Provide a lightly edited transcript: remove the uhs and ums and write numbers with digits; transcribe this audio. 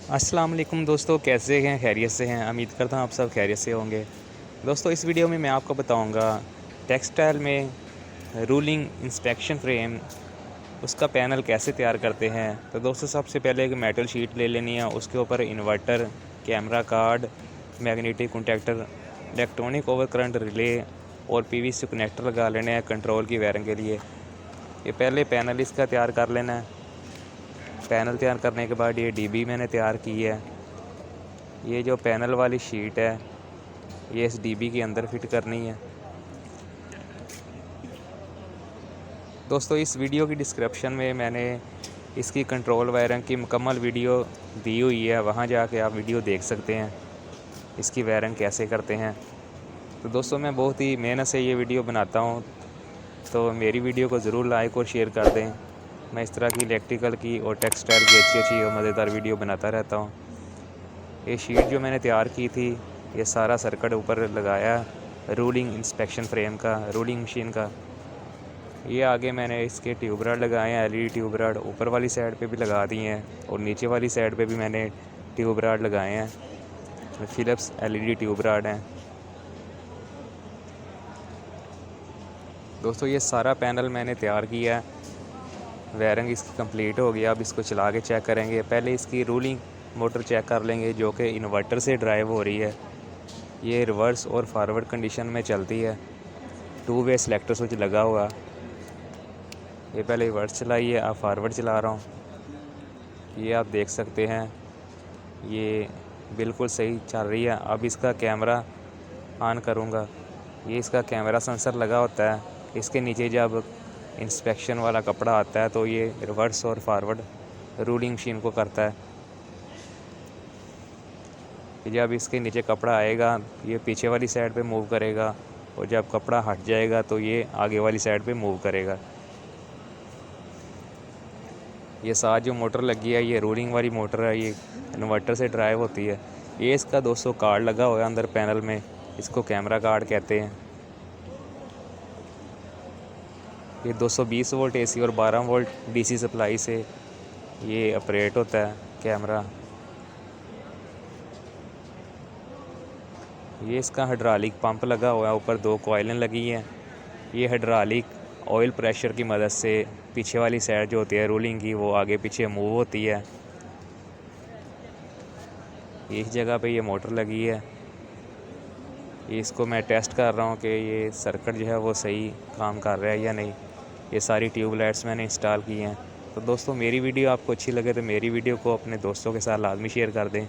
अस्सलाम वालेकुम दोस्तों, कैसे हैं? खैरियत से हैं? उम्मीद करता हूँ आप सब खैरियत से होंगे। दोस्तों, इस वीडियो में मैं आपको बताऊंगा टेक्सटाइल में रूलिंग इंस्पेक्शन फ्रेम उसका पैनल कैसे तैयार करते हैं। तो दोस्तों, सबसे पहले एक मेटल शीट ले लेनी है, उसके ऊपर inverter, camera card, magnetic contactor, electronic over current relay और पीवीसी कनेक्टर लगा लेने हैं कंट्रोल की वायरिंग के लिए। ये पहले पैनल इसका तैयार कर लेना है। पैनल तैयार करने के बाद ये डीबी मैंने तैयार की है। ये जो पैनल वाली शीट है, ये इस डीबी के अंदर फिट करनी है। दोस्तों, इस वीडियो की डिस्क्रिप्शन में मैंने इसकी कंट्रोल वायरिंग की मुकम्मल वीडियो दी हुई है, वहाँ जाके आप वीडियो देख सकते हैं इसकी वायरिंग कैसे करते हैं। तो दोस्तों, मैं बहुत ही मेहनत से ये वीडियो बनाता हूँ, तो मेरी वीडियो को ज़रूर लाइक और शेयर कर दें। मैं इस तरह की इलेक्ट्रिकल की और टेक्सटाइल की अच्छी और मज़ेदार वीडियो बनाता रहता हूँ। ये शीट जो मैंने तैयार की थी, ये सारा सर्किट ऊपर लगाया रूलिंग इंस्पेक्शन फ्रेम का, रूलिंग मशीन का। ये आगे मैंने इसके ट्यूब रॉड लगाए हैं, एलईडी ट्यूब रॉड ऊपर वाली साइड पे भी लगा दिए हैं और नीचे वाली साइड पे भी मैंने ट्यूब रॉड लगाए हैं। फिलिप्स एलईडी ट्यूब रॉड हैं। दोस्तों, ये सारा पैनल मैंने तैयार किया है, वायरिंग इसकी कंप्लीट हो गया। अब इसको चला के चेक करेंगे। पहले इसकी रूलिंग मोटर चेक कर लेंगे, जो कि इन्वर्टर से ड्राइव हो रही है। ये रिवर्स और फॉरवर्ड कंडीशन में चलती है। 2 वे सेलेक्टर स्विच लगा हुआ। ये पहले रिवर्स चलाई है, अब फॉरवर्ड चला रहा हूँ। ये आप देख सकते हैं, ये बिल्कुल सही चल रही है। अब इसका कैमरा ऑन करूँगा। ये इसका कैमरा सेंसर लगा होता है। इसके नीचे जब इंस्पेक्शन वाला कपड़ा आता है तो ये रिवर्स और फॉरवर्ड रूलिंग मशीन को करता है। जब इसके नीचे कपड़ा आएगा, ये पीछे वाली साइड पे मूव करेगा और जब कपड़ा हट जाएगा तो ये आगे वाली साइड पे मूव करेगा। ये साथ जो मोटर लगी है, ये रूलिंग वाली मोटर है, ये इन्वर्टर से ड्राइव होती है। ये इसका 200 कार्ड लगा हुआ है अंदर पैनल में, इसको कैमरा कार्ड कहते हैं। ये 220 वोल्ट एसी और 12 वोल्ट डीसी सप्लाई से ये ऑपरेट होता है कैमरा। ये इसका हाइड्रोलिक पंप लगा हुआ है, ऊपर 2 कॉइलें लगी हैं। ये हाइड्रोलिक ऑयल प्रेशर की मदद से पीछे वाली साइड जो होती है रूलिंग की, वो आगे पीछे मूव होती है। इस जगह पे ये मोटर लगी है। ये इसको मैं टेस्ट कर रहा हूँ कि ये सर्किट जो है वो सही काम कर रहा है या नहीं। ये सारी ट्यूबलाइट्स मैंने इंस्टॉल की हैं। तो दोस्तों, मेरी वीडियो आपको अच्छी लगे तो मेरी वीडियो को अपने दोस्तों के साथ लाजमी शेयर कर दें।